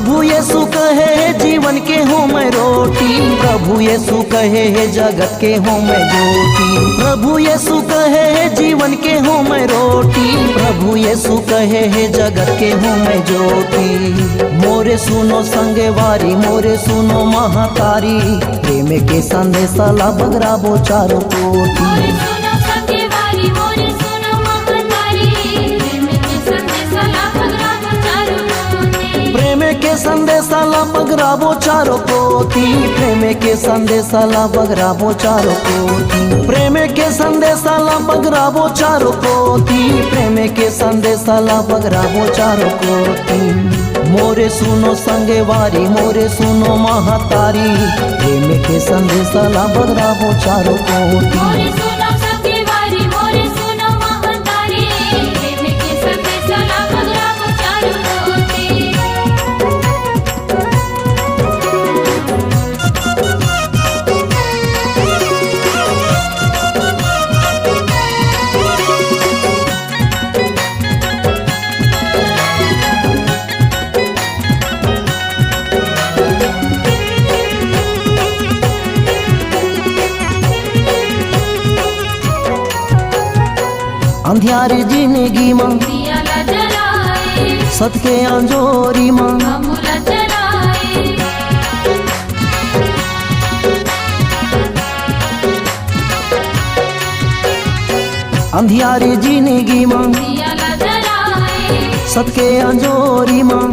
प्रभु यीशु कहे है जीवन के हूँ मैं रोटी, प्रभु यीशु कहे है जगत के हूँ मैं ज्योति। प्रभु यीशु कहे है जीवन के हूँ मैं रोटी, प्रभु यीशु कहे है जगत के हूँ मैं ज्योति। मोरे सुनो संगे वारी, मोरे सुनो महातारी, प्रेम के संदेशा ला बगराबो चारों कोटि। प्रेम के संदेशा ला बगराबो चारों कोटि, प्रेम के संदेशा ला बगराबो चारों कोटि। प्रेम के संदेशा ला बगराबो चारों कोटि, प्रेम के संदेशा ला बगराबो चारों कोटि। मोरे सुनो संगे वारी, मोरे सुनो महातारी, प्रेम के संदेशा ला बगराबो चारों कोटि। अंधियारी जिंदगी मां सत के अंजोरी मां, अंधियारी जिंदगी मां सत के अंजोरी मां।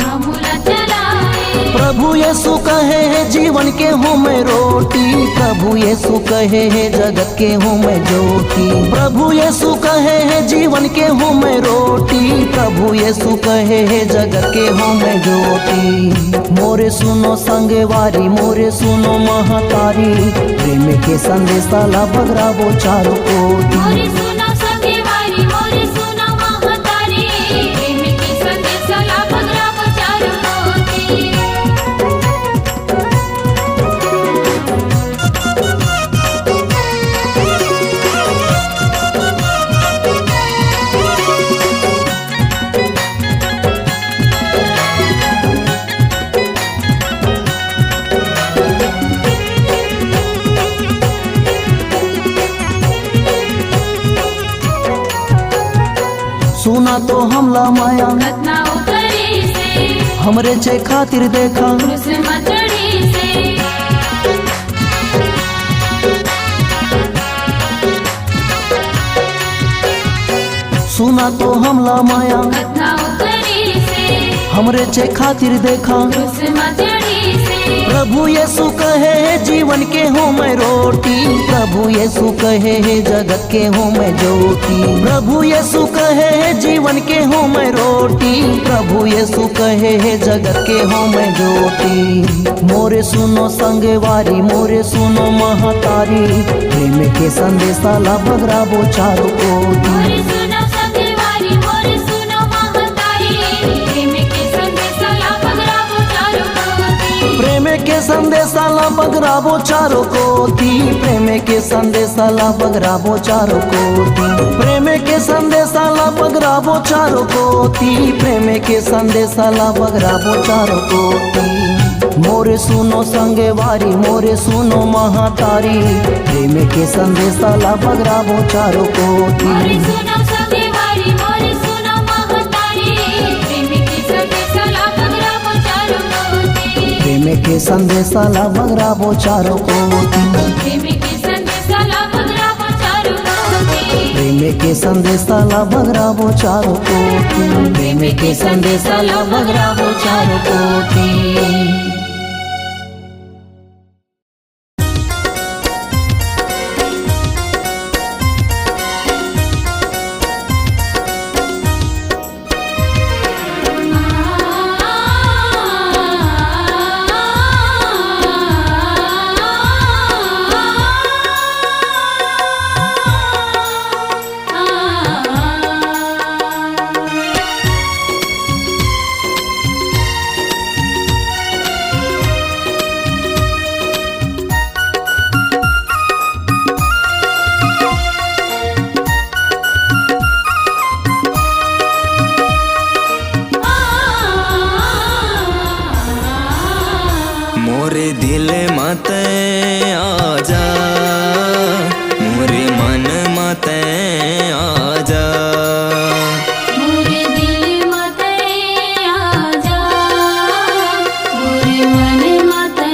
प्रभु यीशु कहे है जीवन के हूँ मैं रोटी, प्रभु यीशु कहे है जगत के हूँ मैं ज्योति। प्रभु यीशु कहे है जीवन के हूँ मैं रोटी, प्रभु यीशु कहे है जगत के हूँ मैं ज्योति। मोरे सुनो संगे वारी, मोरे सुनो महातारी, प्रेम के संदेशा ला बगराबो चारों कोटि। सुना तो हमला माया हमरे चे खातिर देखा, सुना तो हमला माया हमरे चे खातिर देखा। प्रभु यीशु कहे है जीवन के हूँ मैं रोटी, प्रभु यीशु कहे है जगत के हूँ मैं ज्योति। प्रभु यीशु कहे है जीवन के हूँ मैं रोटी, प्रभु यीशु कहे है जगत के हूँ मैं ज्योति। मोरे सुनो संगे वारी, मोरे सुनो महातारी, प्रेम के संदेशा ला बगराबो चारों कोटि। प्रेम के संदेशा ला बगराबो चारों कोटि, प्रेम के संदेशा ला बगराबो चारों कोटि। प्रेम के संदेशा ला बगराबो चारों कोटि, प्रेम के संदेशा ला बगराबो चारों कोटि। मोरे सुनो संगे वारी, मोरे सुनो महातारी, प्रेम के संदेशा ला बगराबो चारों कोटि। प्रेम के संदेशा ला बगराबो चारों कोटि। प्रेम के संदेशा ला बगराबो चारों कोटि। प्रेम के संदेशा ला बगराबो चारों कोटि। प्रेम के संदेशा ला बगराबो चारों कोटि। दिल माते आजा, मोरे मन माते आजा। मोरे दिल माते आजा, मोरे मन माते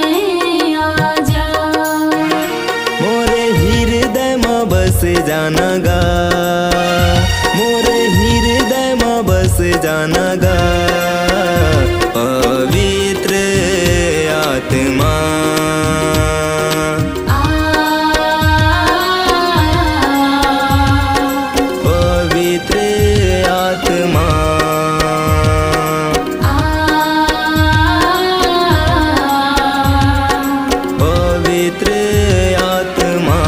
आजा। मोरे हृदय में बस जाना गा, मोरे हृदय में बस जाना गा। पवित्र आत्मा पवित्र आत्मा पवित्र आत्मा।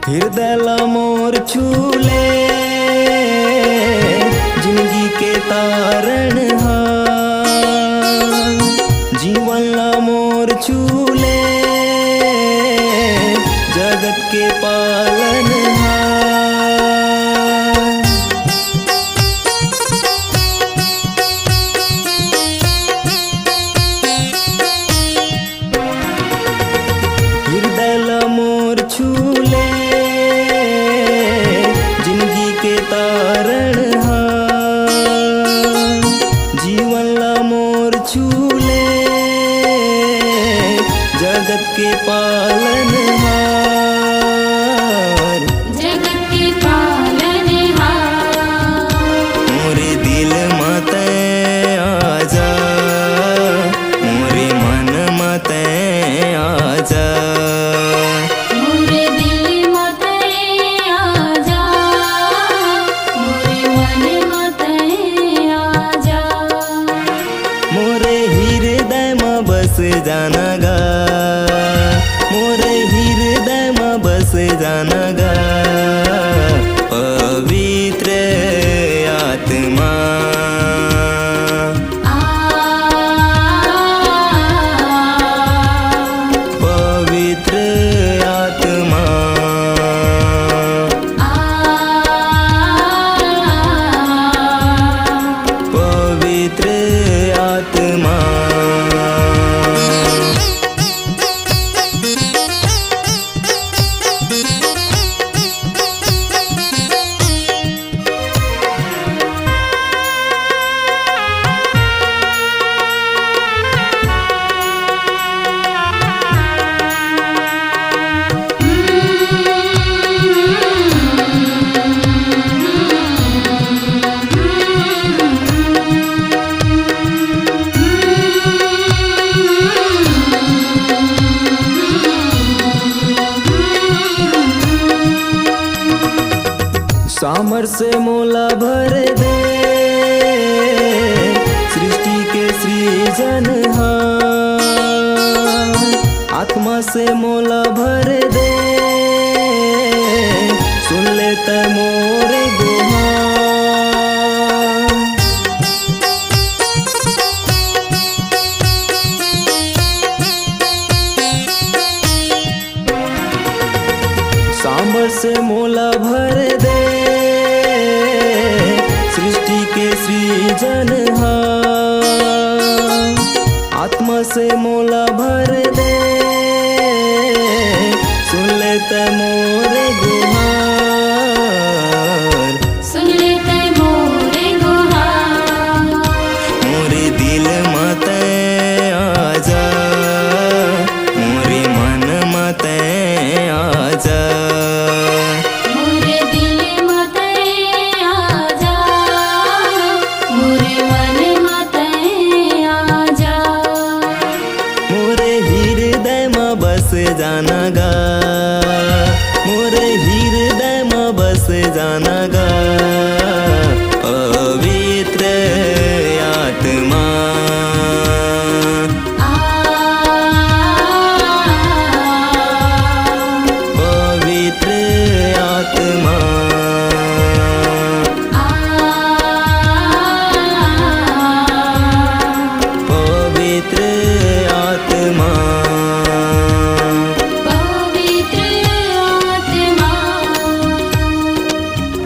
हृदय ला मोर छूले जिंदगी के तारण हा, जीवन ला मोर छूले जगत के पालन हा। हृदय ला मोर छूले जिंदगी के तारण हा, जीवन ला मोर छूले जगत के पालन हार। जगत के पालनहार। मोरे दिल माते आजा, मोरे मन माते आजा। मोरे दिल माते आजा, मोरे मन माते आजा। मोरे हृदय में बस जाना गा, मोरे हृदय में बस जाना गा। पवित्र आत्मा पवित्र आत्मा पवित्र आत्मा। सामर से मोला भर दे सृष्टि के सृजनहार, आत्मा से मोला भर दे सुन ले त मोर गुहार। सामर से मोला भर दे सृष्टि के सृजनहार, आत्मा से मोला भर दे सुन ले त मोर गुहार। सुन ले ते मोरे गुहार। मोरे दिल माते आजा, मोरे मन माते आजा। मोरे दिल माते आजा, मोरे मन माते आजा। मोरे हृदय में बस जाना गा, मोरे हृदय में बस जाना गा पवित्र आत्मा पवित्र आत्मा पवित्र आत्मा पवित्र आत्मा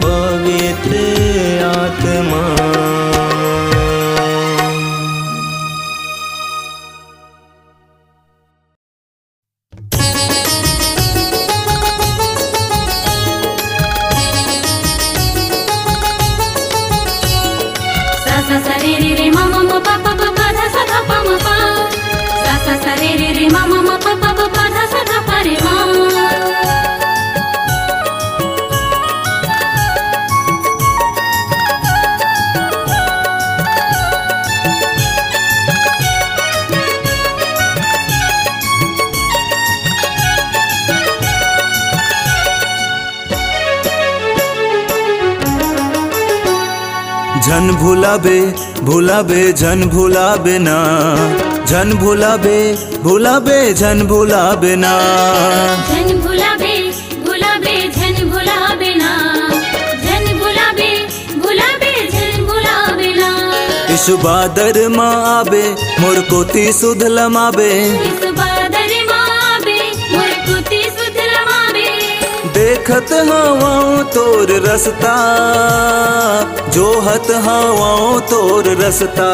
पवित्र आत्मा सा सा सा रे रे रे मा मा मा पा पा पा पा धा सा धा पा मा पा सा सा सा रे रे रे मा मा मा पा पा पा पा धा सा धा पा रे मा झन भुलाबे भुलाबे झन भुलाबे ना झन भुलाबे भुलाबे झन भुलाबे ना झन भुलाबे भुलाबे झन भुलाबे ना झन भुलाबे भुलाबे झन भुलाबे ना इस बादर माँ आबे मोर कोती सुध लमाबे इस बादर माँ आबे मोर कुती सुध रमाबे देखत हवाओं तोर रसता जोहत हवाओं तोर रसता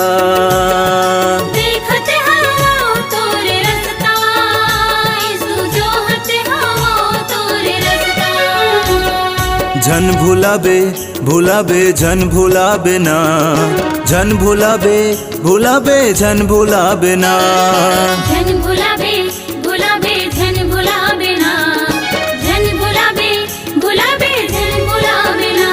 देखत हवाओं तोरे रसता यीशु जोहत हवाओं तोरे रसता झन भुलाबे भुलाबे झन भुलाबे ना झन भुलाबे भुलाबे झन भुलाबे ना झन भुलाबे भुलाबे झन भुलाबे ना झन भुलाबे भुलाबे झन भुलाबे ना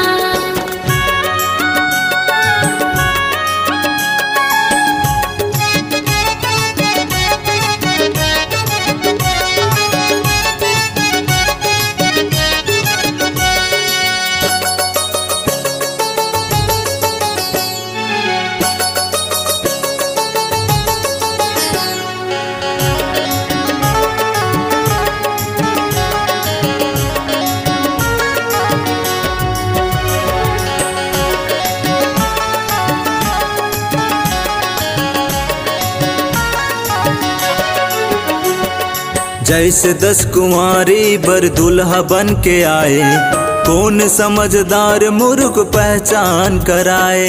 जैसे 10 कुंवारी बर दुल्हा बन के आए कौन समझदार मूर्ख पहचान कराए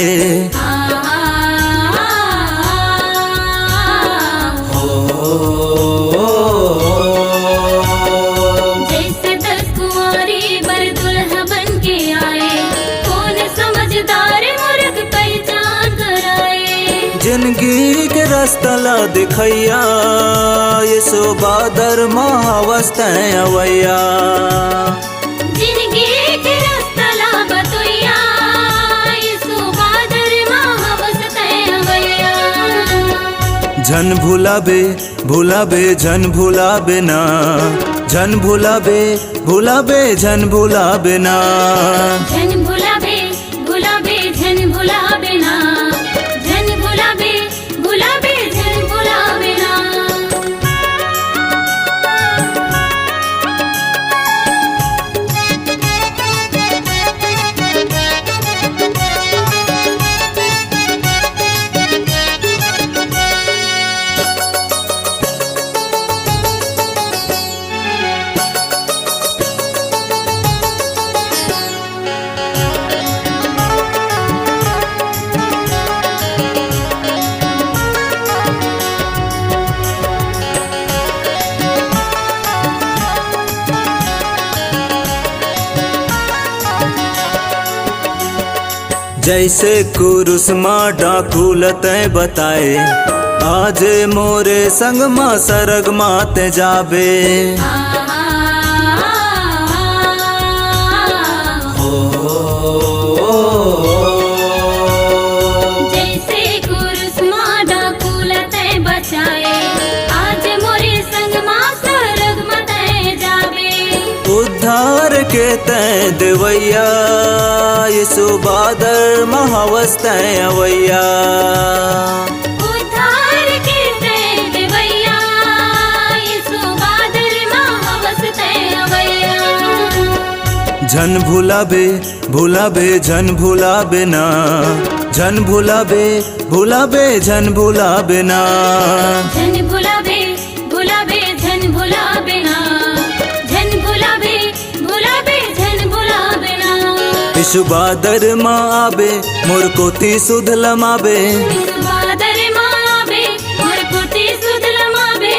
जैसे 10 कुंवारी बर दुल्हा बन के आए कौन समझदार मूर्ख पहचान कराए जिंदगी के रास्ता ला दिखैया ये सो बादर महावस्त अवैया जिंदगी के रास्ता ला बतोया यीशु बादर महावस्त अवैया झन भुलाबे भुलाबे झन भुलाबे ना झन भुलाबे भुलाबे झन भुलाबे ना झन भुलाबे भुलाबे झन भुलाबे ना झन भुलाबे भुलाबे झन भुलाबे ना जैसे कुरुस माँ डाकू लते बताए आज मोरे संग माँ सरग माते जाबे जैसे कुरुस माँ डाकू लते बचाए आज मोरे संग माँ सरग मते जाबे उद्धार के तैं देवैया यीशु बादर महावस्तै अवैया उद्धार के तै देवैया यीशु बादर महावस्तै अवैया जन भुलाबे भुलाबे जन भुलाबे ना जन भुलाबे भुलाबे जन भुलाबे ना जन भुलाबे भुलाबे जन भुलाबे ना जन भुलाबे भुलाबे जन भुलाबे ना यीशु बादर माँ आबे मोर कोती सुध लमाबे यीशु बादर माँ आबे मोर कोती सुध लमाबे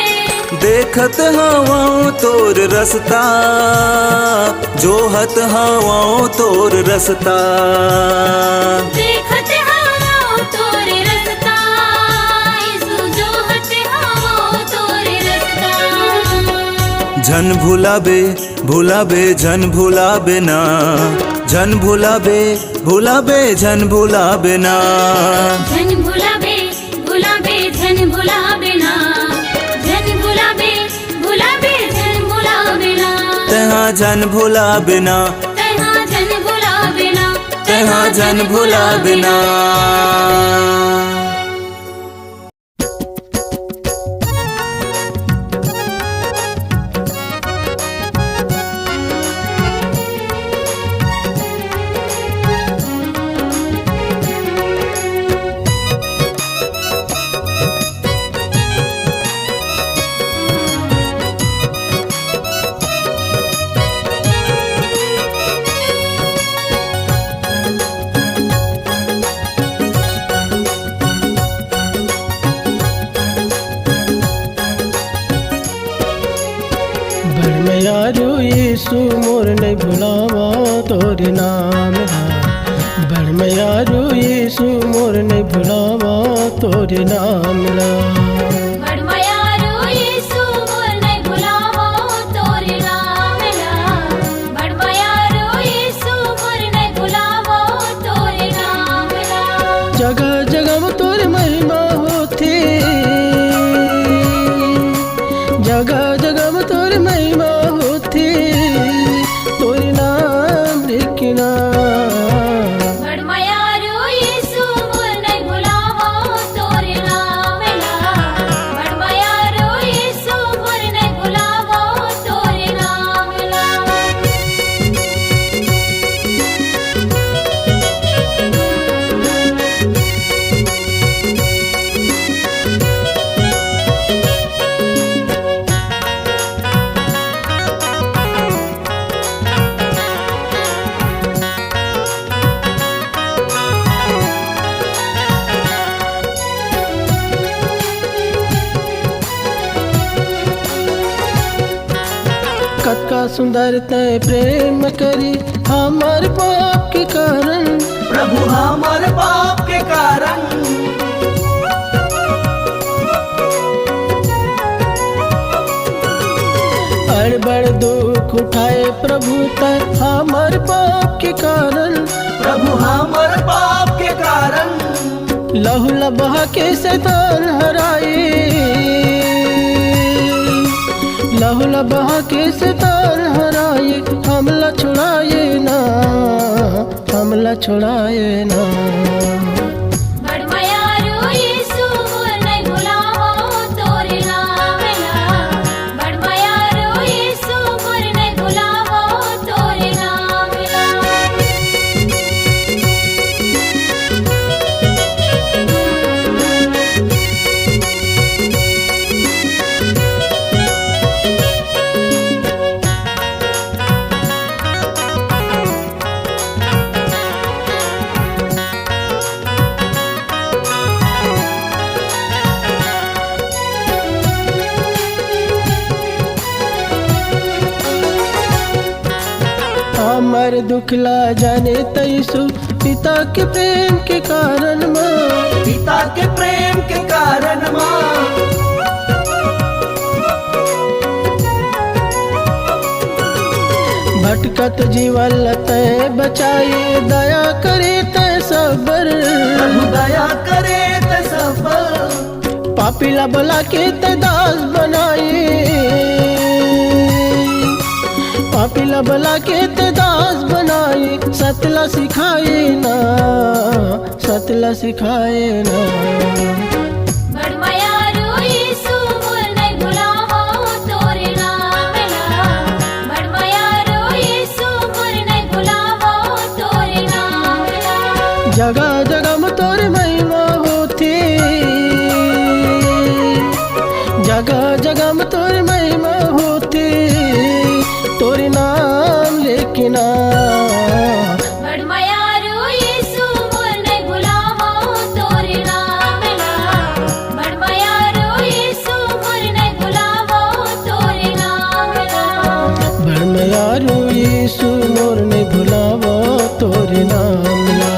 देखत हवाओं तोर रस्ता जोहत हवाओं तोर रस्ता देखत हवाओं तोरे रस्ता यीशु जोहत हवाओं तोरे रस्ता जन भुलाबे भुलाबे जन भुलाबे ना जन भुलाबे भुलाबे जन भुलाबे ना जन भुलाबे भुलाबे जन भुलाबे ना जन भुलाबे भुलाबे जन भुलाबे ना तहाँ जन भुलाबे ना तहाँ जन भुलाबे ना तहाँ जन भुलाबे ना यारो यीशु मोर नहीं भुलावा तोरे नाम ला बड़ में यारो यीशु मोर नहीं भुलावा तोरे नाम ला बड़मयारो यीशु मोर नहीं भुलावो तोरे नाम ला बड़मयारो यीशु मोर नहीं भुलावो तोरे नाम ला जगह जगह में तोरे महिमा होती जगह जगह में तोरे महिमा होती तोरे नाम लिखना बड़मयारो यीशु मोर नहीं भुलावो तोरे नाम ला बड़मयारो यीशु मोर नहीं भुलावो तोरे नाम ला कतका सुंदर तय प्रेम करी हमार पाप के कारण प्रभु हमार पाप के कारण बड़ बड़ दुख उठाए प्रभु तय हमार पाप के कारण प्रभु हमार पाप के कारण लहू लबहा के शैतान हराए लहू लबहा के शैतान हराए हमला छुड़ाए ना हमला छुड़ाए ना बड़मयारो यीशु मोर नहीं भुलावो तोरे नाम ला बड़मयारो यीशु मोर नहीं भुलावो तोरे नाम ला हमर दुखला जाने तैसु पिता के प्रेम के कारण माँ पिता के प्रेम के कारण माँ भटकत जीवन तय बचाए दया करे तय सबर प्रभु दया करे ते सब पर पापिला बला के तय दास बनाए पापिला बला के ते दास बनाए सतला सिखाए ना, सतला सिखाए ना। बड़ मायारू यीशु मोर नहीं भुलावो तोरे नाम ला। बड़ मायारू यीशु मोर नहीं भुलावो तोरे नाम ला। जगह जगह में तोरी महिमा होती, जगह जगह में तोरी महिमा होती, तोरी नाम लेकिन बड़ मायारू यीशु मोर नहीं भुलावो तोरे नाम ला। बड़ मायारू यीशु मोर नहीं भुलावो तोरे नाम ला। बड़ मयारू यीशु मोर नहीं भुलावो तोरे नाम ला।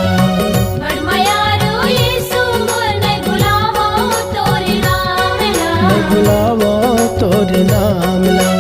बड़ मायारू यीशु मोर नहीं भुलावो तोरे नाम ला। नहीं भुलावो तोरे नाम ला।